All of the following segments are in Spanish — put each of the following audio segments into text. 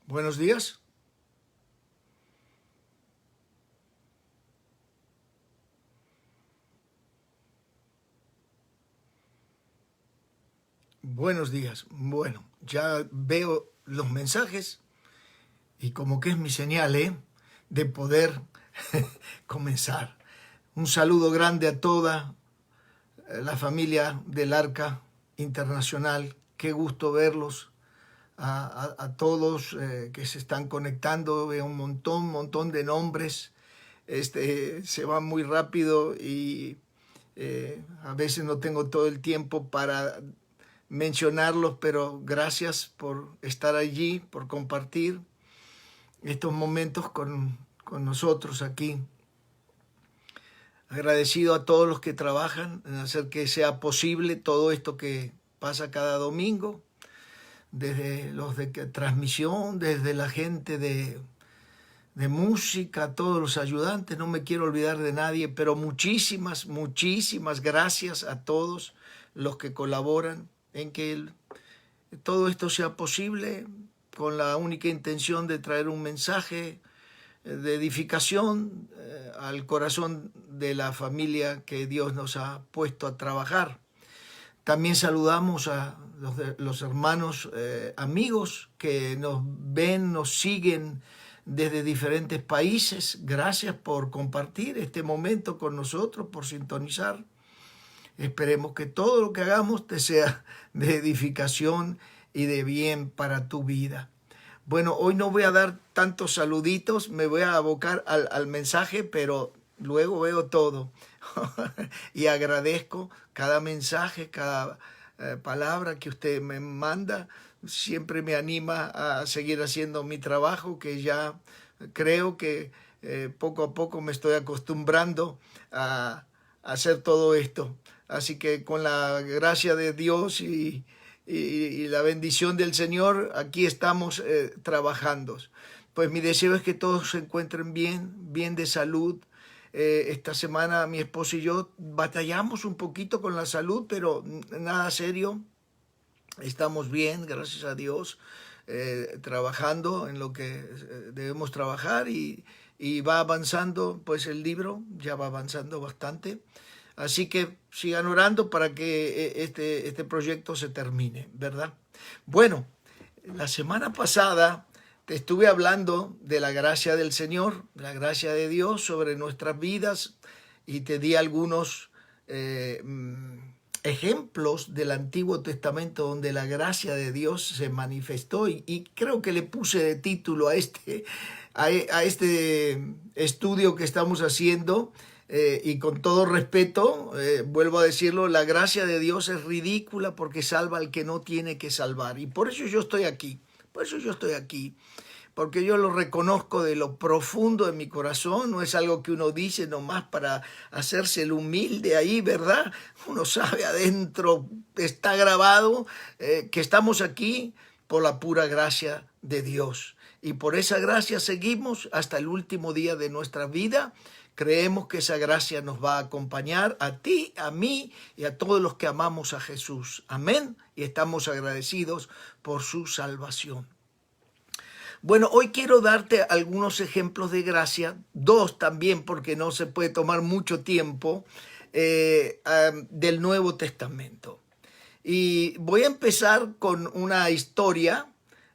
Buenos días. Buenos días. Bueno, ya veo los mensajes y como que es mi señal, de poder comenzar. Un saludo grande a toda la familia del Arca Internacional. Qué gusto verlos. A todos que se están conectando. Veo un montón de nombres. Se va muy rápido y a veces no tengo todo el tiempo para mencionarlos, pero gracias por estar allí, por compartir estos momentos con nosotros aquí. Agradecido a todos los que trabajan en hacer que sea posible todo esto que pasa cada domingo, desde los de transmisión, desde la gente de música, todos los ayudantes, no me quiero olvidar de nadie, pero muchísimas gracias a todos los que colaboran en que todo esto sea posible, con la única intención de traer un mensaje de edificación al corazón de la familia que Dios nos ha puesto a trabajar. También saludamos a los hermanos amigos que nos ven, nos siguen desde diferentes países. Gracias por compartir este momento con nosotros, por sintonizar. Esperemos que todo lo que hagamos te sea de edificación y de bien para tu vida. Bueno, hoy no voy a dar tantos saluditos, me voy a abocar al mensaje, pero luego veo todo. Y agradezco cada mensaje, cada palabra que usted me manda. Siempre me anima a seguir haciendo mi trabajo, que ya creo que poco a poco me estoy acostumbrando a hacer todo esto. Así que con la gracia de Dios y la bendición del Señor, aquí estamos trabajando. Pues mi deseo es que todos se encuentren bien de salud. Esta semana mi esposo y yo batallamos un poquito con la salud, pero nada serio. Estamos bien, gracias a Dios, trabajando en lo que debemos trabajar y va avanzando, pues el libro ya va avanzando bastante. Así que sigan orando para que este proyecto se termine, ¿verdad? Bueno, la semana pasada te estuve hablando de la gracia del Señor, de la gracia de Dios sobre nuestras vidas y te di algunos ejemplos del Antiguo Testamento donde la gracia de Dios se manifestó y creo que le puse de título a este estudio que estamos haciendo. Y con todo respeto, vuelvo a decirlo, la gracia de Dios es ridícula porque salva al que no tiene que salvar. Y por eso yo estoy aquí, porque yo lo reconozco de lo profundo de mi corazón. No es algo que uno dice nomás para hacerse el humilde ahí, ¿verdad? Uno sabe adentro, está grabado, que estamos aquí por la pura gracia de Dios. Y por esa gracia seguimos hasta el último día de nuestra vida. Creemos que esa gracia nos va a acompañar a ti, a mí y a todos los que amamos a Jesús. Amén. Y estamos agradecidos por su salvación. Bueno, hoy quiero darte algunos ejemplos de gracia, dos también porque no se puede tomar mucho tiempo, del Nuevo Testamento. Y voy a empezar con una historia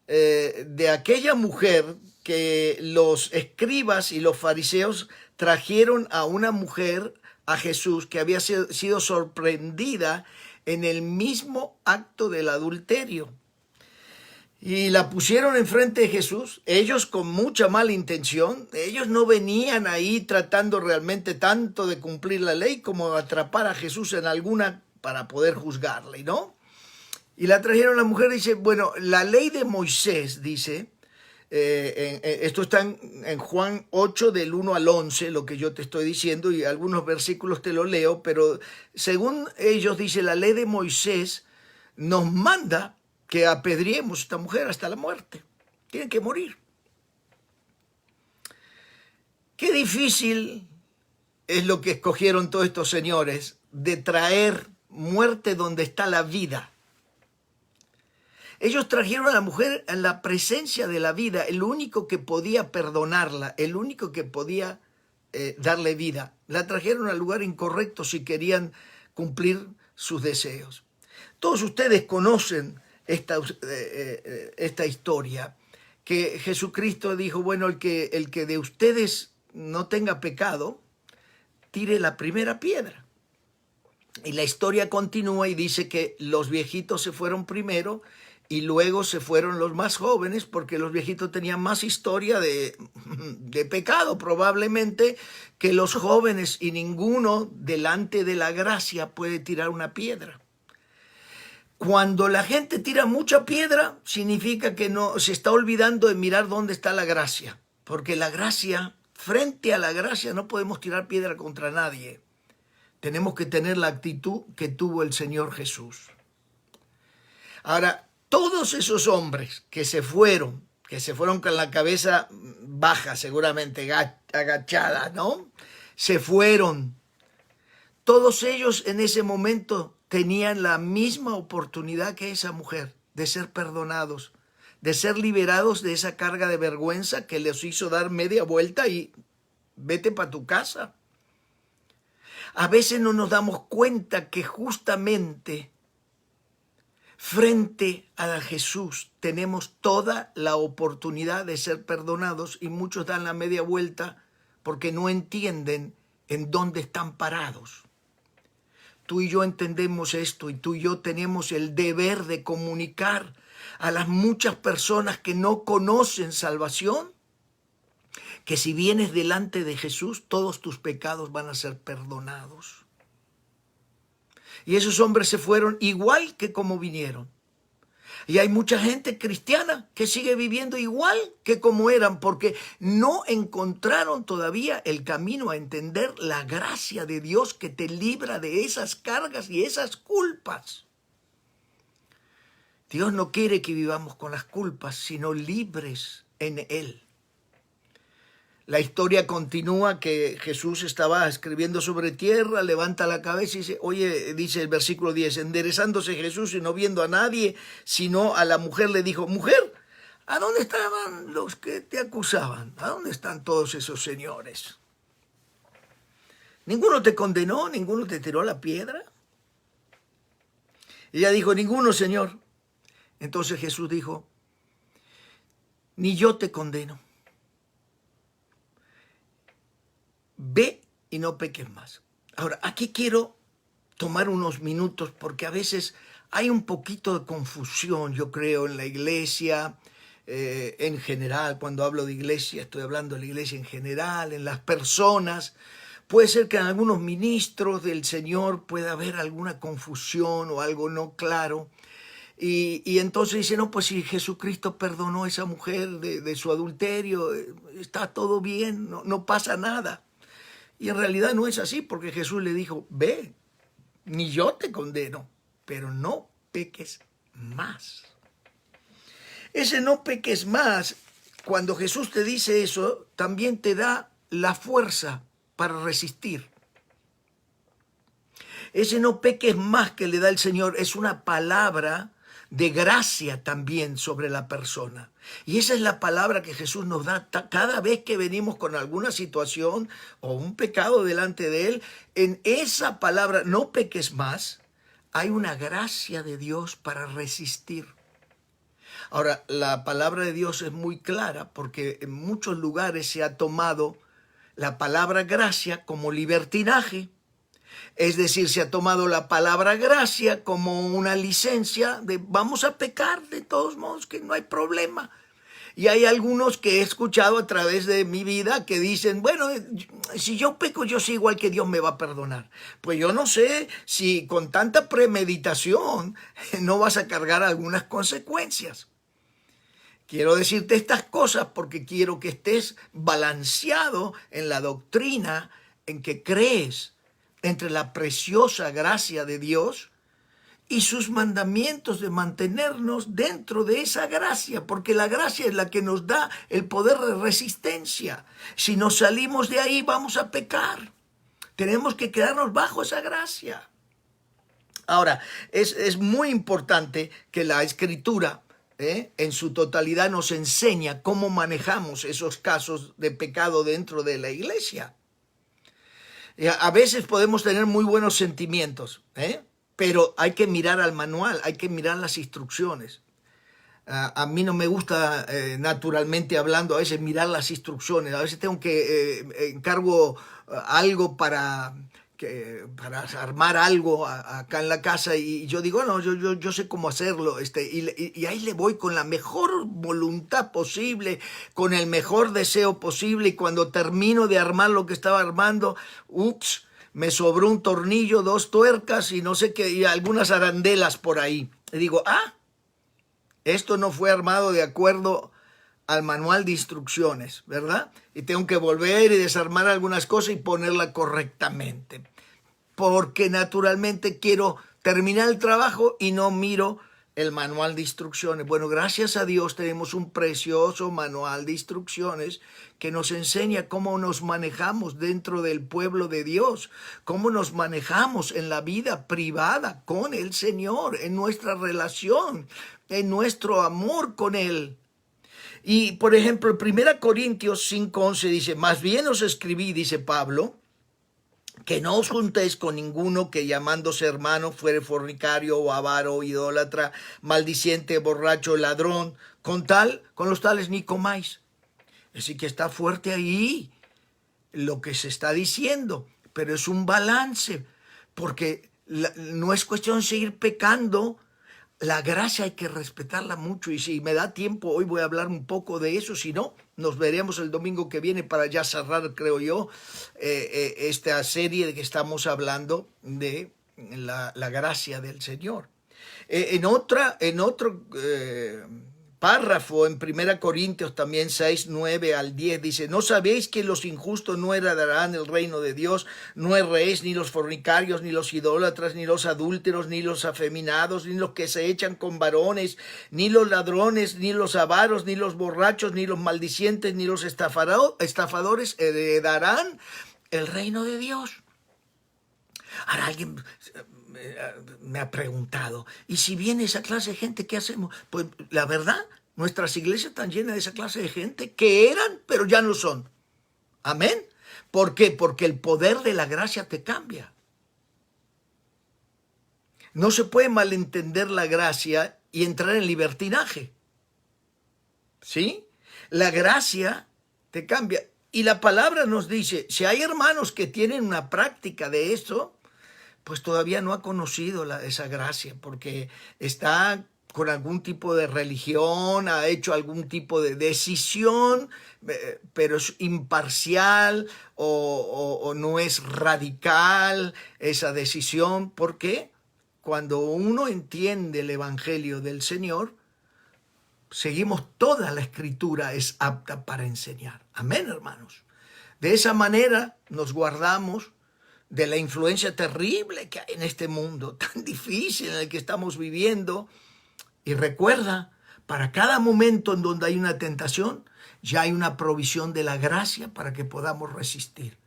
de aquella mujer que los escribas y los fariseos trajeron a una mujer a Jesús que había sido sorprendida en el mismo acto del adulterio. Y la pusieron enfrente de Jesús, ellos con mucha mala intención. Ellos no venían ahí tratando realmente tanto de cumplir la ley como atrapar a Jesús en alguna para poder juzgarle, ¿no? Y la trajeron, la mujer dice, bueno, la ley de Moisés dice, esto está en Juan 8 del 1 al 11, lo que yo te estoy diciendo, y algunos versículos te lo leo, pero según ellos dice, la ley de Moisés nos manda que apedreemos a esta mujer hasta la muerte. Tienen que morir. Qué difícil es lo que escogieron todos estos señores, de traer muerte donde está la vida. Ellos trajeron a la mujer en la presencia de la vida, el único que podía perdonarla, el único que podía darle vida. La trajeron al lugar incorrecto si querían cumplir sus deseos. Todos ustedes conocen esta historia, que Jesucristo dijo, bueno, el que de ustedes no tenga pecado, tire la primera piedra. Y la historia continúa y dice que los viejitos se fueron primero y luego se fueron los más jóvenes, porque los viejitos tenían más historia de pecado probablemente que los jóvenes, y ninguno delante de la gracia puede tirar una piedra. Cuando la gente tira mucha piedra, significa que no se está olvidando de mirar dónde está la gracia, porque la gracia, frente a la gracia, no podemos tirar piedra contra nadie. Tenemos que tener la actitud que tuvo el Señor Jesús. Ahora, todos esos hombres que se fueron con la cabeza baja, seguramente agachada, ¿no? Se fueron. Todos ellos en ese momento tenían la misma oportunidad que esa mujer de ser perdonados, de ser liberados de esa carga de vergüenza que les hizo dar media vuelta y vete para tu casa. A veces no nos damos cuenta que justamente frente a Jesús tenemos toda la oportunidad de ser perdonados y muchos dan la media vuelta porque no entienden en dónde están parados. Tú y yo entendemos esto y tú y yo tenemos el deber de comunicar a las muchas personas que no conocen salvación que si vienes delante de Jesús, todos tus pecados van a ser perdonados. Y esos hombres se fueron igual que como vinieron. Y hay mucha gente cristiana que sigue viviendo igual que como eran, porque no encontraron todavía el camino a entender la gracia de Dios que te libra de esas cargas y esas culpas. Dios no quiere que vivamos con las culpas, sino libres en Él. La historia continúa que Jesús estaba escribiendo sobre tierra, levanta la cabeza y dice, oye, dice el versículo 10, enderezándose Jesús y no viendo a nadie, sino a la mujer le dijo, mujer, ¿a dónde estaban los que te acusaban? ¿A dónde están todos esos señores? ¿Ninguno te condenó? ¿Ninguno te tiró la piedra? Ella dijo, ninguno, Señor. Entonces Jesús dijo, ni yo te condeno. Ve y no peques más. Ahora, aquí quiero tomar unos minutos porque a veces hay un poquito de confusión, yo creo, en la iglesia en general. Cuando hablo de iglesia, estoy hablando de la iglesia en general, en las personas. Puede ser que en algunos ministros del Señor pueda haber alguna confusión o algo no claro. Y entonces dice, no, pues si Jesucristo perdonó a esa mujer de su adulterio, está todo bien, no pasa nada. Y en realidad no es así, porque Jesús le dijo, ve, ni yo te condeno, pero no peques más. Ese no peques más, cuando Jesús te dice eso, también te da la fuerza para resistir. Ese no peques más que le da el Señor es una palabra de gracia también sobre la persona. Y esa es la palabra que Jesús nos da cada vez que venimos con alguna situación o un pecado delante de Él. En esa palabra, no peques más, hay una gracia de Dios para resistir. Ahora, la palabra de Dios es muy clara porque en muchos lugares se ha tomado la palabra gracia como libertinaje. Es decir, se ha tomado la palabra gracia como una licencia de vamos a pecar de todos modos, que no hay problema. Y hay algunos que he escuchado a través de mi vida que dicen, bueno, si yo peco, yo sé igual que Dios me va a perdonar. Pues yo no sé si con tanta premeditación no vas a cargar algunas consecuencias. Quiero decirte estas cosas porque quiero que estés balanceado en la doctrina en que crees entre la preciosa gracia de Dios y sus mandamientos de mantenernos dentro de esa gracia, porque la gracia es la que nos da el poder de resistencia. Si nos salimos de ahí vamos a pecar. Tenemos que quedarnos bajo esa gracia. Ahora, es muy importante que la Escritura en su totalidad nos enseña cómo manejamos esos casos de pecado dentro de la iglesia. A veces podemos tener muy buenos sentimientos, pero hay que mirar al manual, hay que mirar las instrucciones. A mí no me gusta, naturalmente hablando, a veces mirar las instrucciones. A veces tengo que encargo algo para armar algo acá en la casa y yo digo, no, yo sé cómo hacerlo, y ahí le voy con la mejor voluntad posible, con el mejor deseo posible, y cuando termino de armar lo que estaba armando, ups, me sobró un tornillo, 2 tuercas y no sé qué, y algunas arandelas por ahí. Y digo, esto no fue armado de acuerdo al manual de instrucciones, ¿verdad? Y tengo que volver y desarmar algunas cosas y ponerla correctamente. Porque naturalmente quiero terminar el trabajo y no miro el manual de instrucciones. Bueno, gracias a Dios tenemos un precioso manual de instrucciones que nos enseña cómo nos manejamos dentro del pueblo de Dios, cómo nos manejamos en la vida privada con el Señor, en nuestra relación, en nuestro amor con Él. Y, por ejemplo, 1 Corintios 5:11 dice, más bien os escribí, dice Pablo, que no os juntéis con ninguno que llamándose hermano fuere fornicario o avaro, idólatra, maldiciente, borracho, ladrón, con los tales ni comáis. Así que está fuerte ahí lo que se está diciendo, pero es un balance, porque no es cuestión de seguir pecando. La gracia hay que respetarla mucho, y si me da tiempo hoy voy a hablar un poco de eso. Si no, nos veremos el domingo que viene para ya cerrar, creo yo, esta serie de que estamos hablando de la gracia del Señor. En otro párrafo, en 1 Corintios también 6:9-10, dice, ¿no sabéis que los injustos no heredarán el reino de Dios? No erréis, ni los fornicarios, ni los idólatras, ni los adúlteros, ni los afeminados, ni los que se echan con varones, ni los ladrones, ni los avaros, ni los borrachos, ni los maldicientes, ni los estafadores heredarán el reino de Dios. Ahora alguien me ha preguntado, ¿y si viene esa clase de gente, qué hacemos? Pues la verdad, nuestras iglesias están llenas de esa clase de gente que eran, pero ya no son. Amén. ¿Por qué? Porque el poder de la gracia te cambia. No se puede malentender la gracia y entrar en libertinaje. ¿Sí? La gracia te cambia. Y la palabra nos dice, si hay hermanos que tienen una práctica de eso, pues todavía no ha conocido esa gracia, porque está con algún tipo de religión, ha hecho algún tipo de decisión, pero es imparcial o no es radical esa decisión. ¿Por qué? Cuando uno entiende el Evangelio del Señor, seguimos toda la Escritura, es apta para enseñar. Amén, hermanos. De esa manera nos guardamos de la influencia terrible que hay en este mundo tan difícil en el que estamos viviendo. Y recuerda, para cada momento en donde hay una tentación, ya hay una provisión de la gracia para que podamos resistir.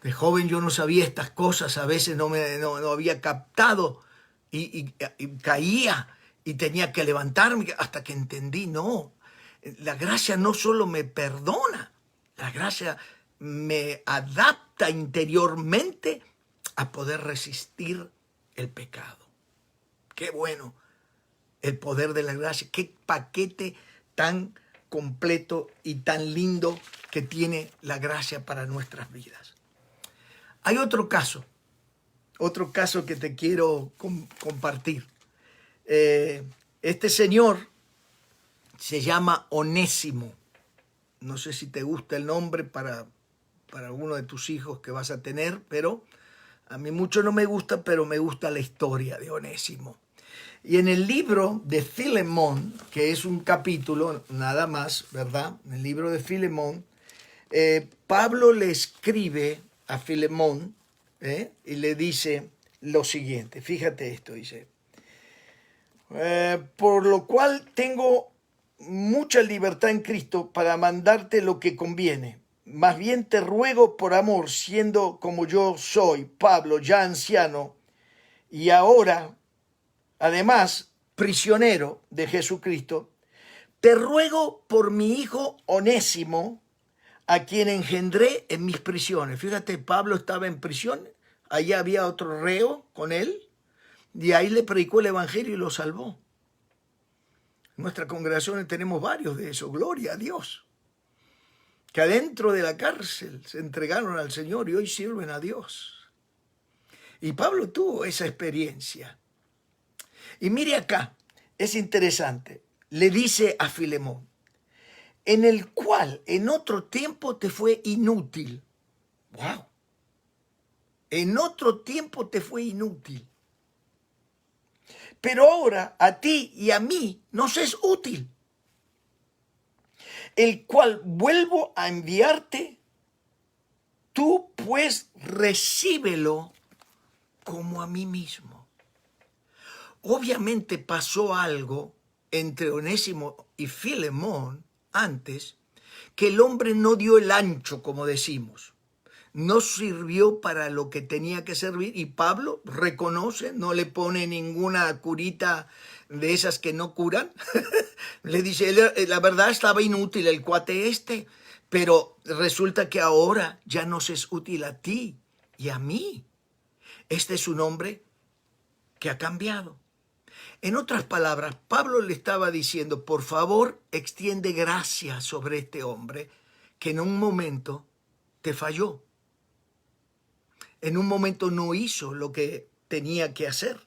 De joven yo no sabía estas cosas, a veces no había captado y caía y tenía que levantarme hasta que entendí, no, la gracia no solo me perdona, la gracia me adapta interiormente a poder resistir el pecado. Qué bueno el poder de la gracia, qué paquete tan completo y tan lindo que tiene la gracia para nuestras vidas. Hay otro caso que te quiero compartir. Este señor se llama Onésimo. No sé si te gusta el nombre para alguno de tus hijos que vas a tener, pero a mí mucho no me gusta, pero me gusta la historia de Onésimo. Y en el libro de Filemón, que es un capítulo nada más, ¿verdad? En el libro de Filemón, Pablo le escribe a Filemón y le dice lo siguiente. Fíjate esto, dice. Por lo cual tengo mucha libertad en Cristo para mandarte lo que conviene. Más bien te ruego por amor, siendo como yo soy, Pablo, ya anciano, y ahora, además, prisionero de Jesucristo, te ruego por mi hijo Onésimo, a quien engendré en mis prisiones. Fíjate, Pablo estaba en prisión, allá había otro reo con él, y ahí le predicó el evangelio y lo salvó. En nuestras congregaciones tenemos varios de esos, gloria a Dios, que adentro de la cárcel se entregaron al Señor y hoy sirven a Dios. Y Pablo tuvo esa experiencia. Y mire acá, es interesante, le dice a Filemón, en el cual en otro tiempo te fue inútil. ¡Wow! En otro tiempo te fue inútil. Pero ahora a ti y a mí nos es útil. El cual vuelvo a enviarte, tú pues recíbelo como a mí mismo. Obviamente pasó algo entre Onésimo y Filemón antes, que el hombre no dio el ancho, como decimos. No sirvió para lo que tenía que servir y Pablo reconoce, no le pone ninguna curita de esas que no curan. Le dice, la verdad estaba inútil el cuate este, pero resulta que ahora ya nos es útil a ti y a mí. Este es un hombre que ha cambiado. En otras palabras, Pablo le estaba diciendo, por favor, extiende gracia sobre este hombre que en un momento te falló. En un momento no hizo lo que tenía que hacer,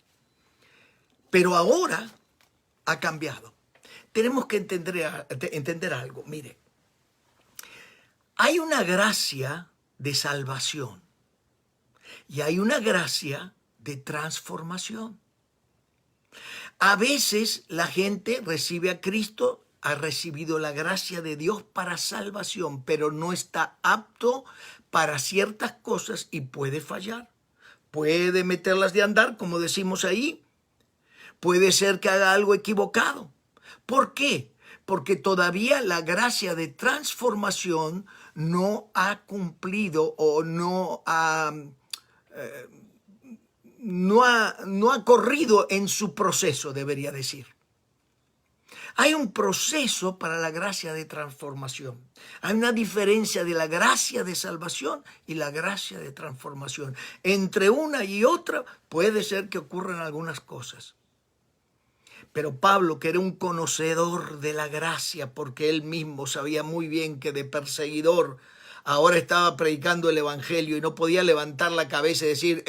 pero ahora ha cambiado. Tenemos que entender algo. Mire, hay una gracia de salvación y hay una gracia de transformación. A veces la gente recibe a Cristo, ha recibido la gracia de Dios para salvación, pero no está apto para ciertas cosas y puede fallar. Puede meterlas de andar, como decimos ahí. Puede ser que haga algo equivocado. ¿Por qué? Porque todavía la gracia de transformación no ha cumplido o no ha corrido en su proceso, debería decir. Hay un proceso para la gracia de transformación. Hay una diferencia de la gracia de salvación y la gracia de transformación. Entre una y otra puede ser que ocurran algunas cosas. Pero Pablo, que era un conocedor de la gracia, porque él mismo sabía muy bien que de perseguidor ahora estaba predicando el evangelio y no podía levantar la cabeza y decir,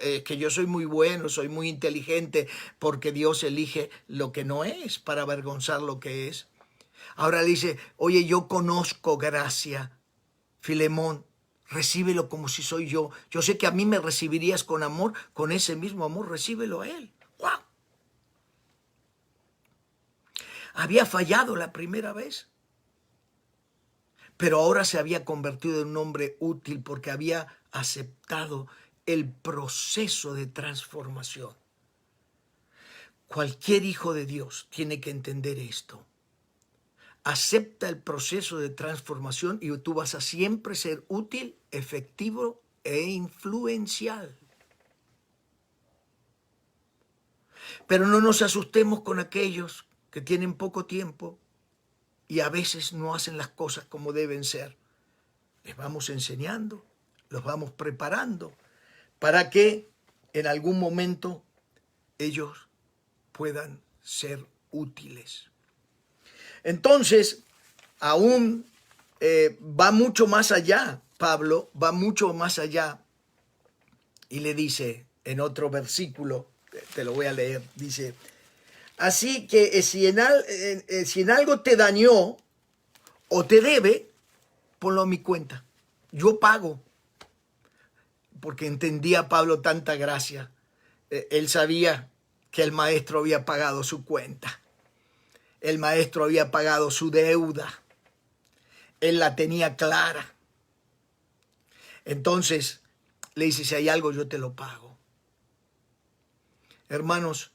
es que yo soy muy bueno, soy muy inteligente, porque Dios elige lo que no es para avergonzar lo que es. Ahora le dice, oye, yo conozco gracia, Filemón, recíbelo como si soy yo. Yo sé que a mí me recibirías con amor, con ese mismo amor, recíbelo a él. ¡Wow! Había fallado la primera vez, pero ahora se había convertido en un hombre útil porque había aceptado el proceso de transformación. Cualquier hijo de Dios tiene que entender esto. Acepta el proceso de transformación y tú vas a siempre ser útil, efectivo e influencial. Pero no nos asustemos con aquellos que tienen poco tiempo y a veces no hacen las cosas como deben ser. Les vamos enseñando, los vamos preparando para que en algún momento ellos puedan ser útiles. Entonces, aún va mucho más allá, Pablo va mucho más allá y le dice en otro versículo, te lo voy a leer, dice, así que si en algo te dañó o te debe, ponlo a mi cuenta. Yo pago. Porque entendía Pablo tanta gracia. Él sabía que el maestro había pagado su cuenta. El maestro había pagado su deuda. Él la tenía clara. Entonces le dice, si hay algo yo te lo pago. Hermanos,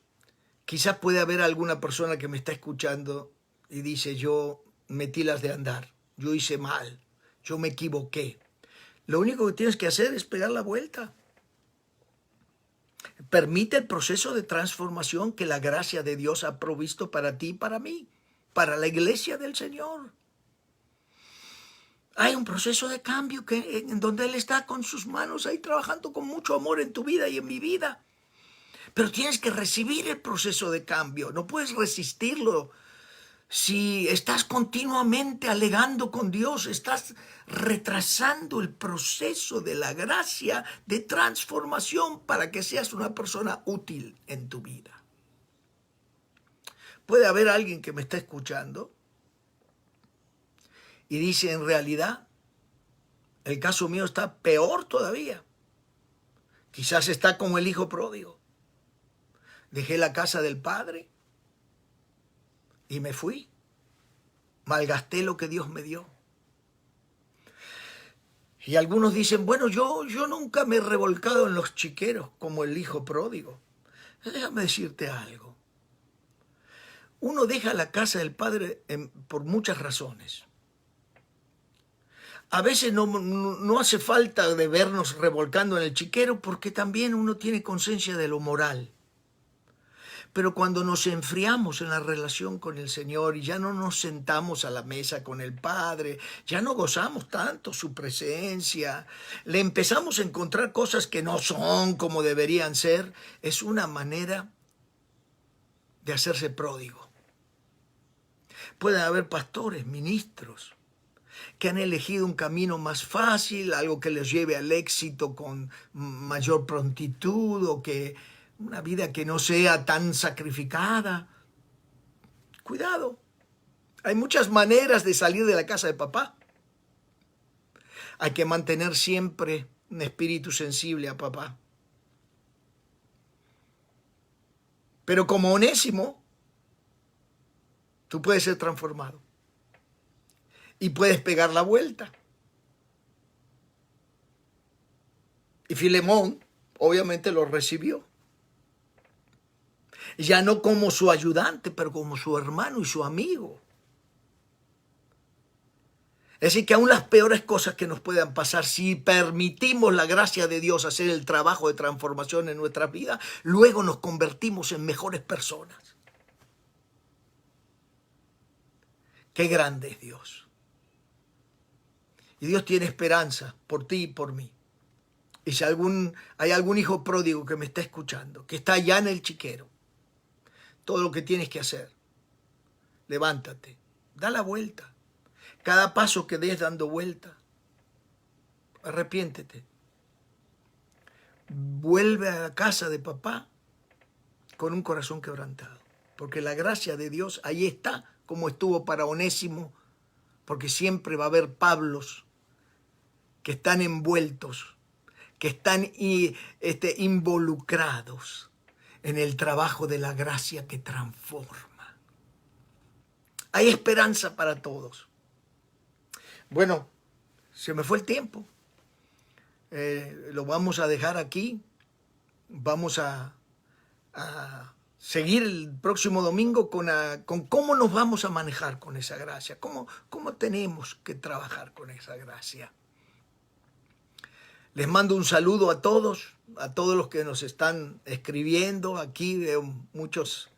quizás puede haber alguna persona que me está escuchando y dice, yo metí las de andar, yo hice mal, yo me equivoqué. Lo único que tienes que hacer es pegar la vuelta. Permite el proceso de transformación que la gracia de Dios ha provisto para ti y para mí, para la iglesia del Señor. Hay un proceso de cambio en donde Él está con sus manos ahí trabajando con mucho amor en tu vida y en mi vida. Pero tienes que recibir el proceso de cambio, no puedes resistirlo. Si estás continuamente alegando con Dios, estás retrasando el proceso de la gracia de transformación para que seas una persona útil en tu vida. Puede haber alguien que me está escuchando y dice, en realidad, el caso mío está peor todavía. Quizás está como el hijo pródigo. Dejé la casa del padre y me fui. Malgasté lo que Dios me dio. Y algunos dicen, bueno, yo nunca me he revolcado en los chiqueros como el hijo pródigo. Déjame decirte algo. Uno deja la casa del padre por muchas razones. A veces no hace falta de vernos revolcando en el chiquero porque también uno tiene conciencia de lo moral. Pero cuando nos enfriamos en la relación con el Señor y ya no nos sentamos a la mesa con el Padre, ya no gozamos tanto su presencia, le empezamos a encontrar cosas que no son como deberían ser, es una manera de hacerse pródigo. Pueden haber pastores, ministros, que han elegido un camino más fácil, algo que les lleve al éxito con mayor prontitud o que una vida que no sea tan sacrificada. Cuidado, hay muchas maneras de salir de la casa de papá. Hay que mantener siempre un espíritu sensible a papá. Pero como Onésimo, tú puedes ser transformado. Y puedes pegar la vuelta. Y Filemón, obviamente, lo recibió. Ya no como su ayudante, pero como su hermano y su amigo. Es decir, que aún las peores cosas que nos puedan pasar, si permitimos la gracia de Dios hacer el trabajo de transformación en nuestra vida, luego nos convertimos en mejores personas. Qué grande es Dios. Y Dios tiene esperanza por ti y por mí. Y si hay algún hijo pródigo que me está escuchando, que está allá en el chiquero, todo lo que tienes que hacer, levántate, da la vuelta. Cada paso que des dando vuelta, arrepiéntete. Vuelve a la casa de papá con un corazón quebrantado. Porque la gracia de Dios ahí está, como estuvo para Onésimo, porque siempre va a haber Pablos que están envueltos, que están involucrados en el trabajo de la gracia que transforma. Hay esperanza para todos. Bueno, se me fue el tiempo. Lo vamos a dejar aquí. Vamos a seguir el próximo domingo con cómo nos vamos a manejar con esa gracia, cómo tenemos que trabajar con esa gracia. Les mando un saludo a todos los que nos están escribiendo. Aquí veo muchos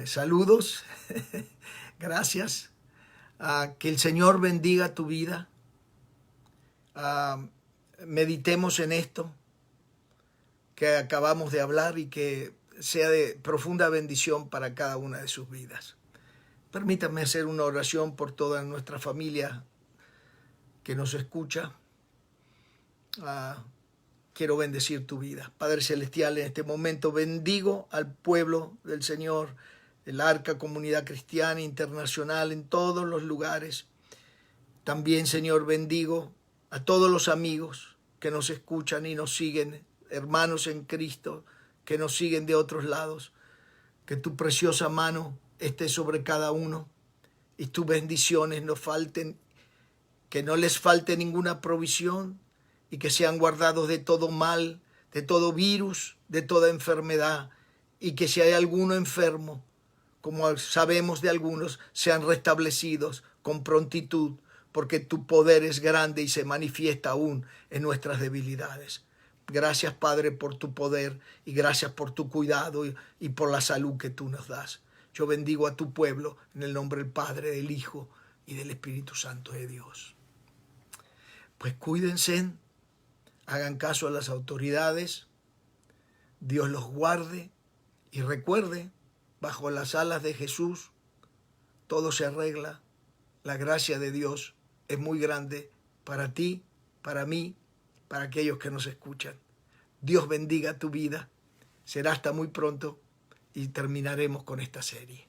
saludos. Gracias. Que el Señor bendiga tu vida. Meditemos en esto que acabamos de hablar y que sea de profunda bendición para cada una de sus vidas. Permítanme hacer una oración por toda nuestra familia que nos escucha. Quiero bendecir tu vida. Padre Celestial, en este momento bendigo al pueblo del Señor, el Arca Comunidad Cristiana Internacional en todos los lugares. También, Señor, bendigo a todos los amigos que nos escuchan y nos siguen, hermanos en Cristo que nos siguen de otros lados. Que tu preciosa mano esté sobre cada uno y tus bendiciones no falten, que no les falte ninguna provisión y que sean guardados de todo mal, de todo virus, de toda enfermedad, y que si hay alguno enfermo, como sabemos de algunos, sean restablecidos con prontitud, porque tu poder es grande y se manifiesta aún en nuestras debilidades. Gracias, Padre, por tu poder y gracias por tu cuidado y por la salud que tú nos das. Yo bendigo a tu pueblo en el nombre del Padre, del Hijo y del Espíritu Santo de Dios. Pues cuídense, hagan caso a las autoridades, Dios los guarde y recuerde, bajo las alas de Jesús, todo se arregla. La gracia de Dios es muy grande para ti, para mí, para aquellos que nos escuchan. Dios bendiga tu vida. Será hasta muy pronto y terminaremos con esta serie.